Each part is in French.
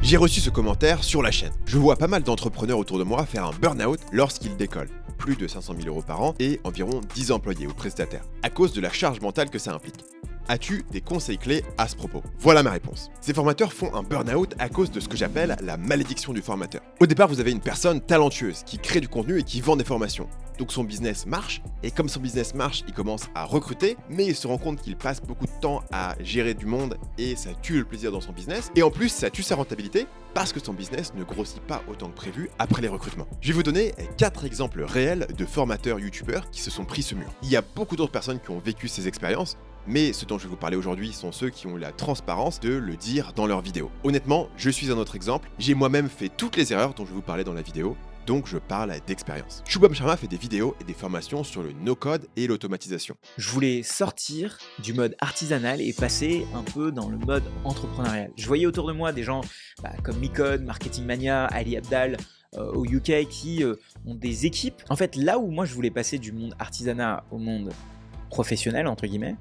J'ai reçu ce commentaire sur la chaîne. Je vois pas mal d'entrepreneurs autour de moi faire un burn-out lorsqu'ils décollent. Plus de 500 000 € par an et environ 10 employés ou prestataires, à cause de la charge mentale que ça implique. As-tu des conseils clés à ce propos? Voilà ma réponse. Ces formateurs font un burn-out à cause de ce que j'appelle la malédiction du formateur. Au départ, vous avez une personne talentueuse qui crée du contenu et qui vend des formations. Donc son business marche, et comme son business marche, il commence à recruter, mais il se rend compte qu'il passe beaucoup de temps à gérer du monde et ça tue le plaisir dans son business. Et en plus, ça tue sa rentabilité parce que son business ne grossit pas autant que prévu après les recrutements. Je vais vous donner 4 exemples réels de formateurs youtubeurs qui se sont pris ce mur. Il y a beaucoup d'autres personnes qui ont vécu ces expériences, mais ceux dont je vais vous parler aujourd'hui sont ceux qui ont eu la transparence de le dire dans leurs vidéos. Honnêtement, je suis un autre exemple. J'ai moi-même fait toutes les erreurs dont je vais vous parler dans la vidéo, donc je parle d'expérience. Shubham Sharma fait des vidéos et des formations sur le no-code et l'automatisation. Je voulais sortir du mode artisanal et passer un peu dans le mode entrepreneurial. Je voyais autour de moi des gens comme Micode, Marketing Mania, Ali Abdaal, au UK qui ont des équipes. En fait, là où moi je voulais passer du monde artisanat au monde professionnel, entre guillemets,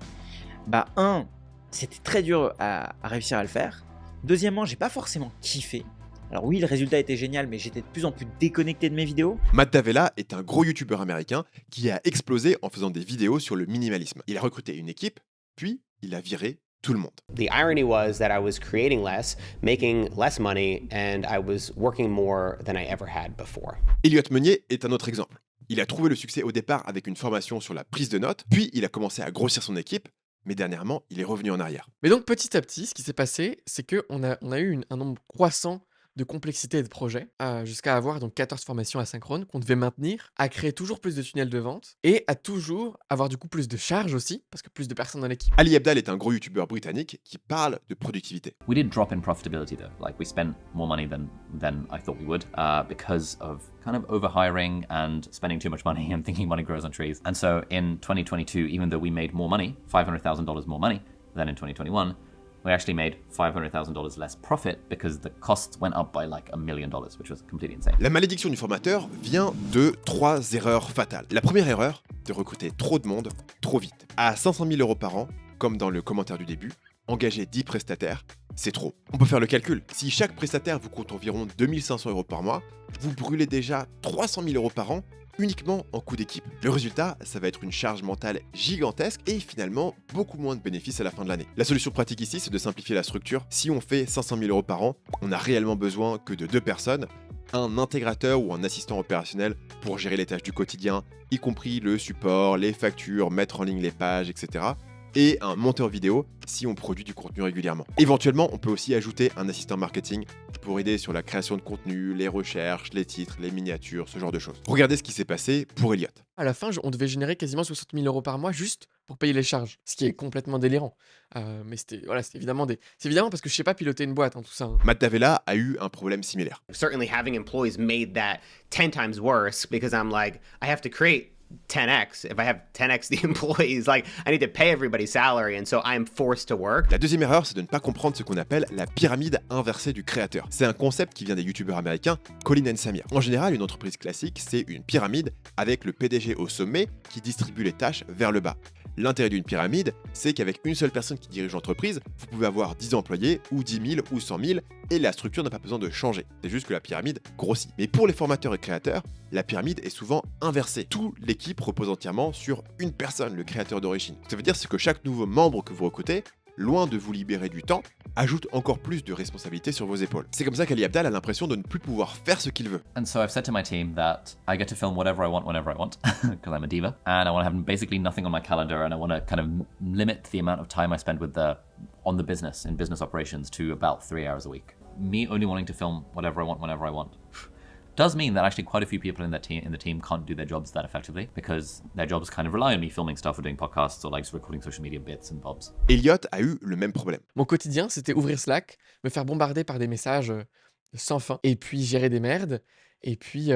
c'était très dur à réussir à le faire. Deuxièmement, j'ai pas forcément kiffé. Alors oui, le résultat était génial, mais j'étais de plus en plus déconnecté de mes vidéos. Matt D'Avella est un gros youtubeur américain qui a explosé en faisant des vidéos sur le minimalisme. Il a recruté une équipe, puis il a viré tout le monde. The irony was that I was creating less, making less money, and I was working more than I ever had before. Elliot Meunier est un autre exemple. Il a trouvé le succès au départ avec une formation sur la prise de notes, puis il a commencé à grossir son équipe, mais dernièrement, il est revenu en arrière. Mais donc petit à petit, ce qui s'est passé, c'est qu'on a eu un nombre croissant de complexité et de projets, jusqu'à avoir donc 14 formations asynchrones qu'on devait maintenir, à créer toujours plus de tunnels de vente et à toujours avoir du coup plus de charges aussi, parce que plus de personnes dans l'équipe. Ali Abdaal est un gros youtubeur britannique qui parle de productivité. We did drop in profitability though. Like we spent more money than I thought we would because of kind of overhiring and spending too much money and thinking money grows on trees. And so in 2022, even though we made more money, $500,000 more money than in 2021, we actually made $500,000 less profit because the costs went up by like $1 million, which was completely insane. La malédiction du formateur vient de 3 erreurs fatales. La première erreur, de recruter trop de monde, trop vite. À 500 000 € par an, comme dans le commentaire du début, engager 10 prestataires, c'est trop. On peut faire le calcul. Si chaque prestataire vous coûte environ 2500 € par mois, vous brûlez déjà 300 000 € par an uniquement en coût d'équipe. Le résultat, ça va être une charge mentale gigantesque et finalement beaucoup moins de bénéfices à la fin de l'année. La solution pratique ici, c'est de simplifier la structure. Si on fait 500 000 € par an, on n'a réellement besoin que de 2 personnes, un intégrateur ou un assistant opérationnel pour gérer les tâches du quotidien, y compris le support, les factures, mettre en ligne les pages, etc. Et un monteur vidéo si on produit du contenu régulièrement. Éventuellement, on peut aussi ajouter un assistant marketing pour aider sur la création de contenu, les recherches, les titres, les miniatures, ce genre de choses. Regardez ce qui s'est passé pour Elliot. À la fin, on devait générer quasiment 60 000 € par mois juste pour payer les charges, ce qui est complètement délirant. Mais c'est évidemment parce que je sais pas piloter une boîte, tout ça. Hein. Matt D'Avella a eu un problème similaire. Certainly having employees made that 10 times worse because I'm like, I have to create 10x. If I have 10x the employees, like I need to pay everybody's salary and so I'm forced to work. La deuxième erreur, c'est de ne pas comprendre ce qu'on appelle la pyramide inversée du créateur. C'est un concept qui vient des youtubeurs américains Colin and Samir. En général, une entreprise classique, c'est une pyramide avec le PDG au sommet qui distribue les tâches vers le bas. L'intérêt d'une pyramide, c'est qu'avec une seule personne qui dirige l'entreprise, vous pouvez avoir 10 employés, ou 10 000, ou 100 000, et la structure n'a pas besoin de changer. C'est juste que la pyramide grossit. Mais pour les formateurs et créateurs, la pyramide est souvent inversée. Toute l'équipe repose entièrement sur une personne, le créateur d'origine. Ça veut dire que chaque nouveau membre que vous recrutez, loin de vous libérer du temps, ajoute encore plus de responsabilités sur vos épaules. C'est comme ça qu'Ali Abdaal a l'impression de ne plus pouvoir faire ce qu'il veut. And so I've said to my team that I get to film whatever I want whenever I want, because I'm a diva, and I want to have basically nothing on my calendar, and I want to kind of limit the amount of time I spend on the business, in business operations, to about 3 hours a week. Me only wanting to film whatever I want whenever I want does mean that actually quite a few people in the team can't do their jobs that effectively because their jobs kind of rely on me filming stuff or doing podcasts or like recording social media bits and bobs. Elliot a eu le même problème. Mon quotidien, c'était ouvrir Slack, me faire bombarder par des messages sans fin. Et puis gérer des merdes. Et puis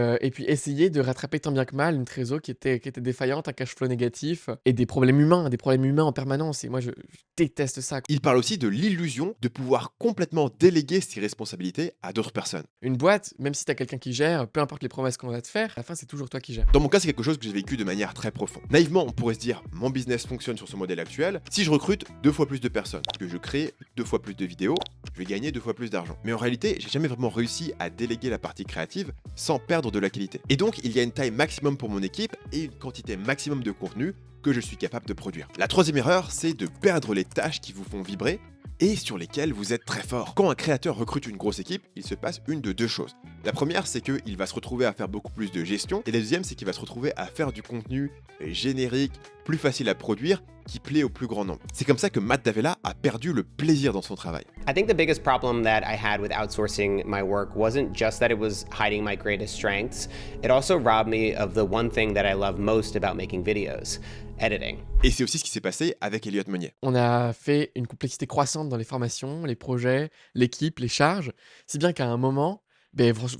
essayer de rattraper tant bien que mal une trésor qui était défaillante, un cash flow négatif et des problèmes humains en permanence. Et moi, je déteste ça. Il parle aussi de l'illusion de pouvoir complètement déléguer ses responsabilités à d'autres personnes. Une boîte, même si t'as quelqu'un qui gère, peu importe les promesses qu'on va te faire, à la fin, c'est toujours toi qui gères. Dans mon cas, c'est quelque chose que j'ai vécu de manière très profonde. Naïvement, on pourrait se dire, mon business fonctionne sur ce modèle actuel. Si je recrute 2 fois plus de personnes, que je crée 2 fois plus de vidéos, je vais gagner 2 fois plus d'argent. Mais en réalité, j'ai jamais vraiment réussi à déléguer la partie créative sans perdre de la qualité. Et donc, il y a une taille maximum pour mon équipe et une quantité maximum de contenu que je suis capable de produire. La troisième erreur, c'est de perdre les tâches qui vous font vibrer et sur lesquelles vous êtes très fort. Quand un créateur recrute une grosse équipe, il se passe une de 2 choses. La première, c'est qu'il va se retrouver à faire beaucoup plus de gestion, et la deuxième, c'est qu'il va se retrouver à faire du contenu générique, plus facile à produire, qui plaît au plus grand nombre. C'est comme ça que Matt D'Avella a perdu le plaisir dans son travail. I think the biggest problem that I had with outsourcing my work wasn't just that it was hiding my greatest strengths, it also robbed me of the one thing that I love most about making videos, editing. Et c'est aussi ce qui s'est passé avec Elliott Meunier. On a fait une complexité croissante dans les formations, les projets, l'équipe, les charges, si bien qu'à un moment,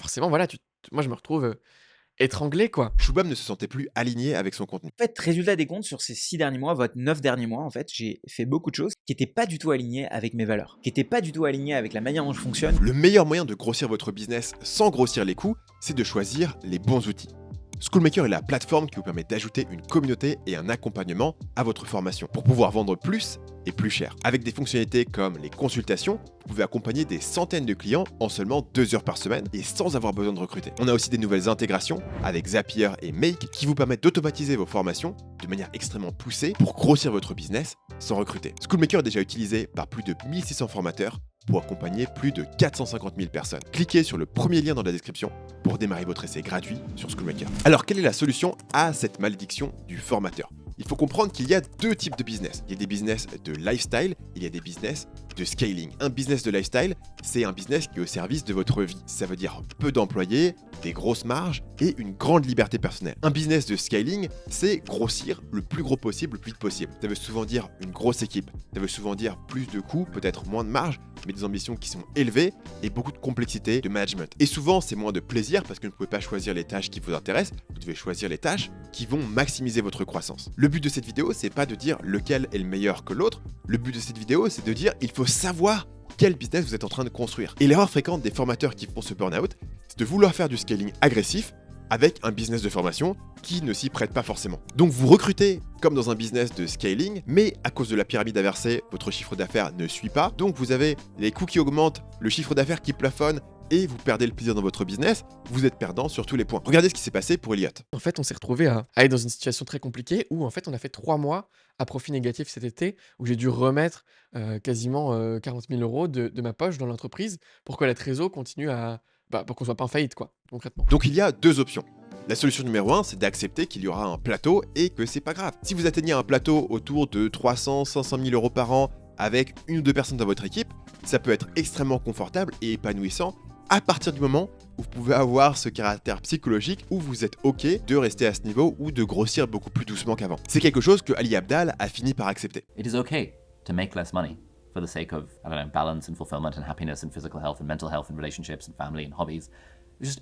forcément, voilà, moi je me retrouve étranglé, quoi. Shubham ne se sentait plus aligné avec son contenu. En fait, résultat des comptes, sur ces 6 derniers mois, 9 derniers mois, en fait, j'ai fait beaucoup de choses qui n'étaient pas du tout alignées avec mes valeurs, qui n'étaient pas du tout alignées avec la manière dont je fonctionne. Le meilleur moyen de grossir votre business sans grossir les coûts, c'est de choisir les bons outils. Schoolmaker est la plateforme qui vous permet d'ajouter une communauté et un accompagnement à votre formation pour pouvoir vendre plus et plus cher. Avec des fonctionnalités comme les consultations, vous pouvez accompagner des centaines de clients en seulement 2 heures par semaine et sans avoir besoin de recruter. On a aussi des nouvelles intégrations avec Zapier et Make qui vous permettent d'automatiser vos formations de manière extrêmement poussée pour grossir votre business sans recruter. Schoolmaker est déjà utilisé par plus de 1600 formateurs pour accompagner plus de 450 000 personnes. Cliquez sur le premier lien dans la description pour démarrer votre essai gratuit sur Schoolmaker. Alors, quelle est la solution à cette malédiction du formateur ? Il faut comprendre qu'il y a 2 types de business. Il y a des business de lifestyle, il y a des business de scaling. Un business de lifestyle, c'est un business qui est au service de votre vie. Ça veut dire peu d'employés, des grosses marges et une grande liberté personnelle. Un business de scaling, c'est grossir le plus gros possible, le plus vite possible. Ça veut souvent dire une grosse équipe. Ça veut souvent dire plus de coûts, peut-être moins de marge, mais des ambitions qui sont élevées et beaucoup de complexité de management. Et souvent, c'est moins de plaisir parce que vous ne pouvez pas choisir les tâches qui vous intéressent, vous devez choisir les tâches qui vont maximiser votre croissance. Le but de cette vidéo, c'est pas de dire lequel est le meilleur que l'autre. Le but de cette vidéo, c'est de dire il faut savoir quel business vous êtes en train de construire. Et l'erreur fréquente des formateurs qui font ce burn-out, c'est de vouloir faire du scaling agressif avec un business de formation qui ne s'y prête pas forcément. Donc vous recrutez comme dans un business de scaling, mais à cause de la pyramide inversée, votre chiffre d'affaires ne suit pas. Donc vous avez les coûts qui augmentent, le chiffre d'affaires qui plafonne, et vous perdez le plaisir dans votre business, vous êtes perdant sur tous les points. Regardez ce qui s'est passé pour Elliott. En fait, on s'est retrouvé à être dans une situation très compliquée où en fait on a fait 3 mois à profit négatif cet été, où j'ai dû remettre quasiment 40 000 € de ma poche dans l'entreprise pour que la trésor continue pour qu'on soit pas en faillite, quoi, concrètement. Donc il y a 2 options. La solution numéro 1, c'est d'accepter qu'il y aura un plateau et que c'est pas grave. Si vous atteignez un plateau autour de 300-500 000 € par an avec 1 ou 2 personnes dans votre équipe, ça peut être extrêmement confortable et épanouissant à partir du moment où vous pouvez avoir ce caractère psychologique où vous êtes OK de rester à ce niveau ou de grossir beaucoup plus doucement qu'avant. C'est quelque chose que Ali Abdaal a fini par accepter. It is okay to make less money for the sake of, I don't know, balance and fulfillment and happiness and physical health and mental health and relationships and family and hobbies.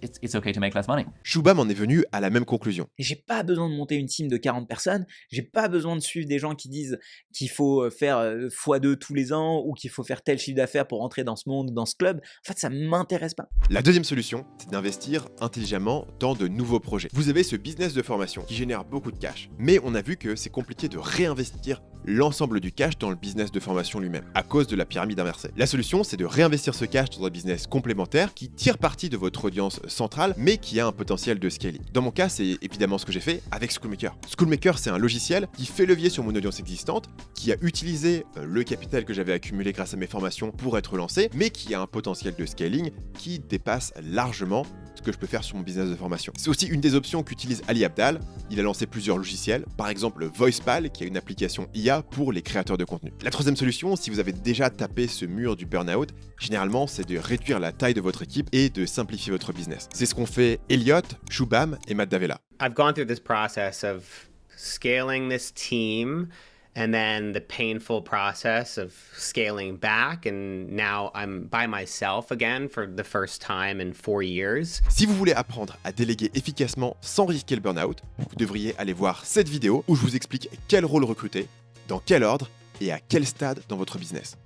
It's okay to make less money. Shubham en est venu à la même conclusion. Et j'ai pas besoin de monter une team de 40 personnes, j'ai pas besoin de suivre des gens qui disent qu'il faut faire x2 tous les ans ou qu'il faut faire tel chiffre d'affaires pour entrer dans ce monde, dans ce club. En fait, ça m'intéresse pas. La deuxième solution, c'est d'investir intelligemment dans de nouveaux projets. Vous avez ce business de formation qui génère beaucoup de cash, mais on a vu que c'est compliqué de réinvestir l'ensemble du cash dans le business de formation lui-même, à cause de la pyramide inversée. La solution, c'est de réinvestir ce cash dans un business complémentaire qui tire parti de votre audience centrale, mais qui a un potentiel de scaling. Dans mon cas, c'est évidemment ce que j'ai fait avec Schoolmaker. Schoolmaker, c'est un logiciel qui fait levier sur mon audience existante, qui a utilisé le capital que j'avais accumulé grâce à mes formations pour être lancé, mais qui a un potentiel de scaling qui dépasse largement ce que je peux faire sur mon business de formation. C'est aussi une des options qu'utilise Ali Abdaal. Il a lancé plusieurs logiciels, par exemple VoicePal, qui est une application IA pour les créateurs de contenu. La troisième solution, si vous avez déjà tapé ce mur du burn-out, généralement, c'est de réduire la taille de votre équipe et de simplifier votre business. C'est ce qu'ont fait Elliott, Shubham et Matt D'Avella. I've gone through this process of scaling this team and then the painful process of scaling back, and now I'm by myself again for the first time in 4 years. Si vous voulez apprendre à déléguer efficacement sans risquer le burn-out, vous devriez aller voir cette vidéo où je vous explique quel rôle recruter, dans quel ordre et à quel stade dans votre business.